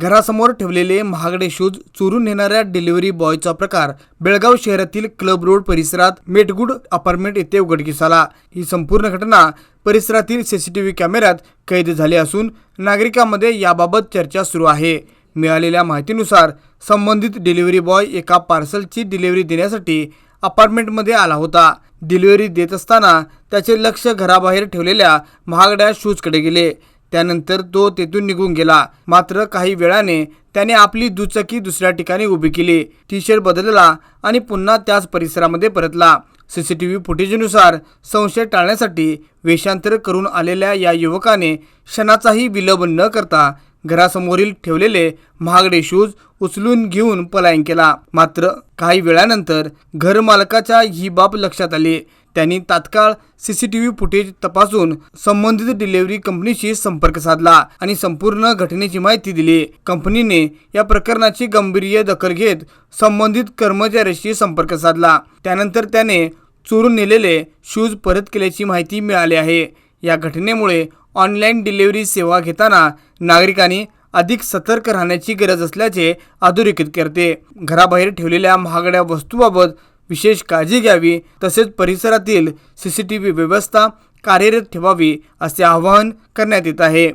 घरासमोर ठेवलेले महागडे शूज चोरून नेणाऱ्या डिलिव्हरी बॉयचा प्रकार बेळगाव शहरातील क्लब रोड परिसरात मेटगुड अपार्टमेंट येथे उघडकीस आला। ही संपूर्ण घटना परिसरातील सीसीटीव्ही कॅमेऱ्यात कैद झाली असून नागरिकांमध्ये याबाबत चर्चा सुरू आहे। मिळालेल्या माहितीनुसार संबंधित डिलिव्हरी बॉय एका पार्सलची डिलिव्हरी देण्यासाठी अपार्टमेंटमध्ये आला होता। डिलिव्हरी देत असताना त्याचे लक्ष घराबाहेर ठेवलेल्या महागड्या शूजकडे गेले। त्यानंतर तो तेथून निघून गेला। मात्र काही वेळाने त्याने आपली दुचाकी दुसऱ्या ठिकाणी उभी केली, टी-शर्ट बदलला आणि पुन्हा त्याच परिसरामध्ये परतला। सीसीटीव्ही फुटेजनुसार संशय टाळण्यासाठी वेषांतर करून आलेल्या या युवकाने क्षणाचाही विलंब न करता घरासमोरील ठेवलेले महागडे शूज उचलून घेऊन पलायन केला। मात्र काही वेळानंतर घर मालकाच्या ही बाब लक्षात आली। त्यांनी तात्काळ सीसीटीव्ही फुटेज तपासून संबंधित डिलिव्हरी कंपनीशी संपर्क साधला आणि संपूर्ण घटनेची माहिती दिली। कंपनीने या प्रकरणाची गांभीर्य दखल घेत संबंधित कर्मचाऱ्याशी संपर्क साधला। त्यानंतर त्याने चोरून नेलेले शूज परत केल्याची माहिती मिळाली आहे। या घटनेमुळे ऑनलाईन डिलिव्हरी सेवा घेताना नागरिकांनी अधिक सतर्क राहण्याची गरज असल्याचे अधोरेखित करते। घराबाहेर ठेवलेल्या महागड्या वस्तूबाबत विशेष काळजी घ्यावी, तसेच परिसरातील सीसीटीव्ही व्यवस्था कार्यरत ठेवावी असे आवाहन करण्यात येत आहे।